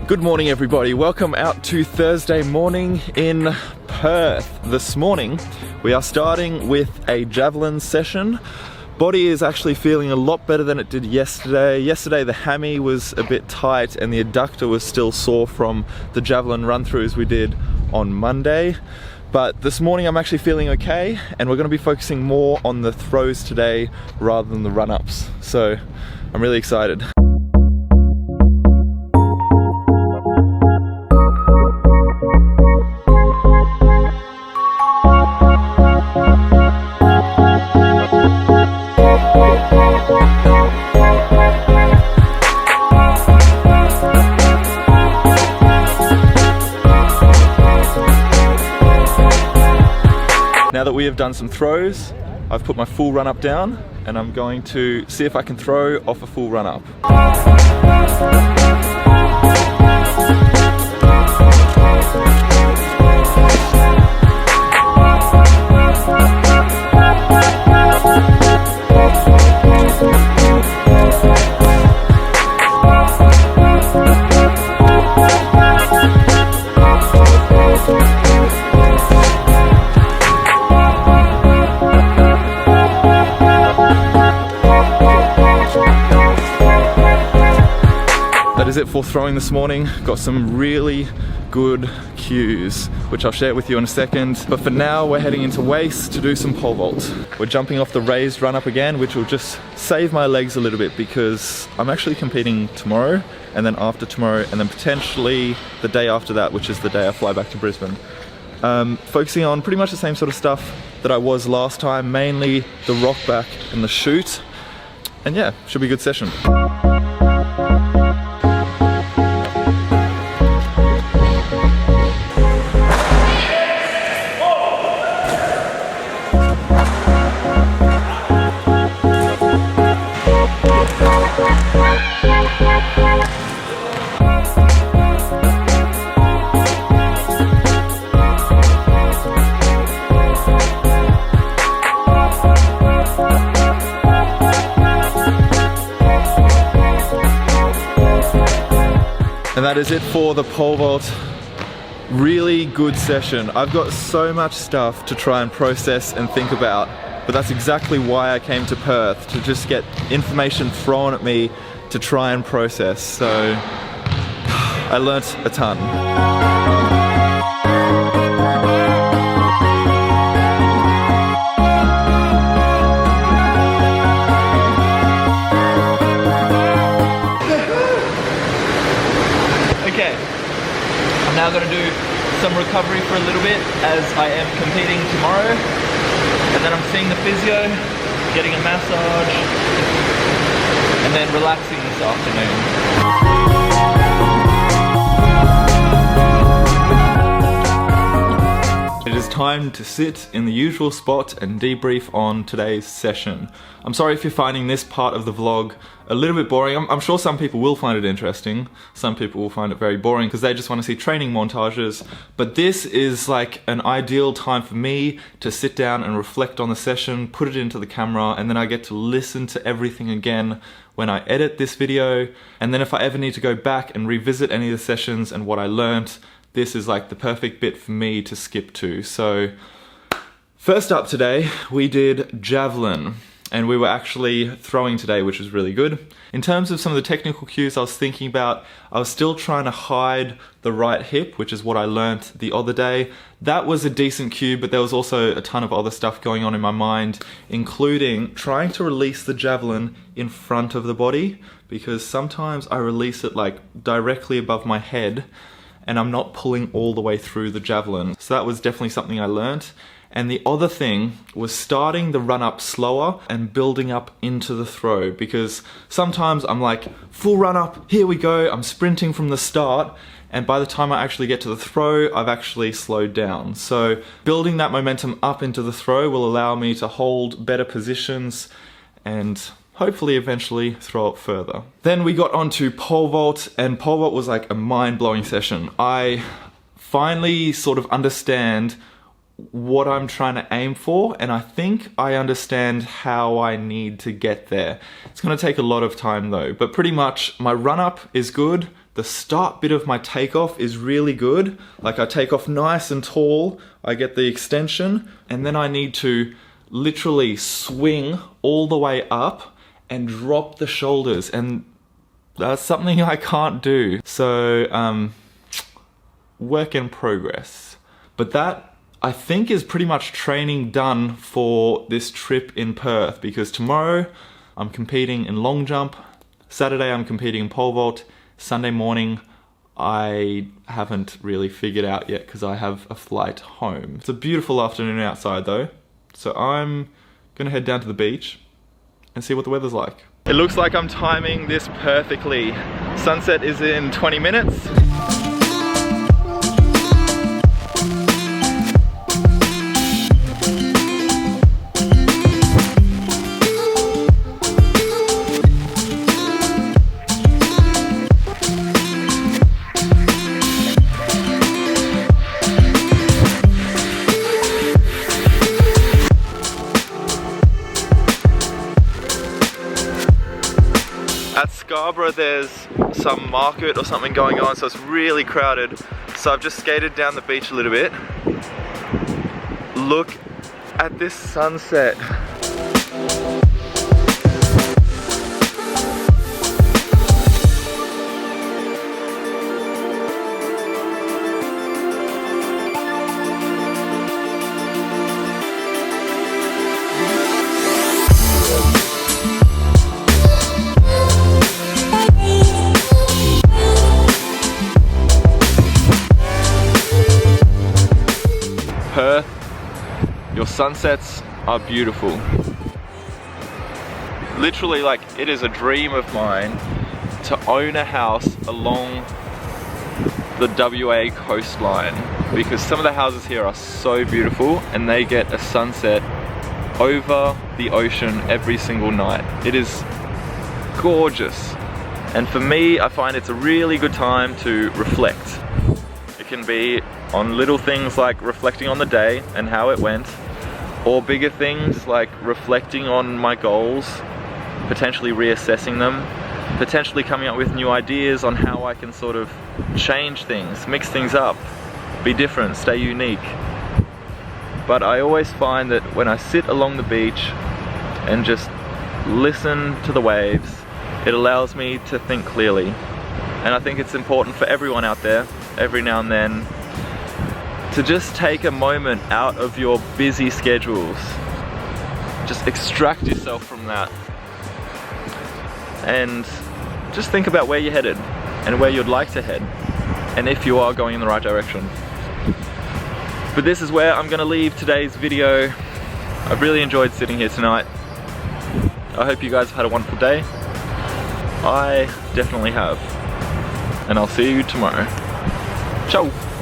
Good morning everybody, welcome out to Thursday morning in Perth. This morning we are starting with a Javelin session. Body is actually feeling a lot better than it did yesterday. Yesterday the hammy was a bit tight and the adductor was still sore from the Javelin run-throughs we did on Monday. But this morning I'm actually feeling okay, and we're going to be focusing more on the throws today rather than the run-ups. So I'm really excited. Now that we have done some throws, I've put my full run up down and I'm going to see if I can throw off a full run up. That is it for throwing this morning. Got some really good cues, which I'll share with you in a second. But for now, we're heading into waist to do some pole vault. We're jumping off the raised run up again, which will just save my legs a little bit because I'm actually competing tomorrow and then after tomorrow and then potentially the day after that, which is the day I fly back to Brisbane. Focusing on pretty much the same sort of stuff that I was last time, mainly the rock back and the shoot. And yeah, should be a good session. And that is it for the pole vault. Really good session. I've got so much stuff to try and process and think about, but that's exactly why I came to Perth, to just get information thrown at me to try and process. So I learnt a ton. I'm now going to do some recovery for a little bit as I am competing tomorrow, and then I'm seeing the physio, getting a massage, and then relaxing this afternoon. It is time to sit in the usual spot and debrief on today's session. I'm sorry if you're finding this part of the vlog a little bit boring. I'm sure some people will find it interesting. Some people will find it very boring because they just want to see training montages. But this is like an ideal time for me to sit down and reflect on the session, put it into the camera, and then I get to listen to everything again when I edit this video. And then if I ever need to go back and revisit any of the sessions and what I learnt, this is like the perfect bit for me to skip to. So first up today, we did Javelin. And we were actually throwing today, which was really good. In terms of some of the technical cues I was thinking about, I was still trying to hide the right hip, which is what I learnt the other day. That was a decent cue, but there was also a ton of other stuff going on in my mind, including trying to release the Javelin in front of the body, because sometimes I release it like directly above my head and I'm not pulling all the way through the Javelin. So that was definitely something I learnt. And the other thing was starting the run up slower and building up into the throw, because sometimes I'm like, full run up, here we go, I'm sprinting from the start, and by the time I actually get to the throw, I've actually slowed down. So building that momentum up into the throw will allow me to hold better positions and hopefully eventually throw it further. Then we got onto pole vault, and pole vault was like a mind-blowing session. I finally sort of understand what I'm trying to aim for, and I think I understand how I need to get there. It's going to take a lot of time though, but pretty much my run up is good, the start bit of my takeoff is really good. Like I take off nice and tall, I get the extension, and then I need to literally swing all the way up and drop the shoulders, and that's something I can't do. So, work in progress. But that, I think, is pretty much training done for this trip in Perth, because tomorrow I'm competing in long jump, Saturday I'm competing in pole vault, Sunday morning I haven't really figured out yet because I have a flight home. It's a beautiful afternoon outside though, so I'm gonna head down to the beach and see what the weather's like. It looks like I'm timing this perfectly. Sunset is in 20 minutes. At Scarborough there's some market or something going on, so it's really crowded. So I've just skated down the beach a little bit. Look at this sunset. Perth, your sunsets are beautiful. Literally, like, it is a dream of mine to own a house along the WA coastline, because some of the houses here are so beautiful and they get a sunset over the ocean every single night. It is gorgeous. And for me, I find it's a really good time to reflect. It can be on little things like reflecting on the day and how it went, or bigger things like reflecting on my goals, potentially reassessing them, potentially coming up with new ideas on how I can sort of change things, mix things up, be different, stay unique. But I always find that when I sit along the beach and just listen to the waves, it allows me to think clearly. And I think it's important for everyone out there, every now and then, to just take a moment out of your busy schedules. Just extract yourself from that and just think about where you're headed and where you'd like to head, and if you are going in the right direction. But this is where I'm gonna leave today's video. I've really enjoyed sitting here tonight. I hope you guys have had a wonderful day. I definitely have. And I'll see you tomorrow. Ciao!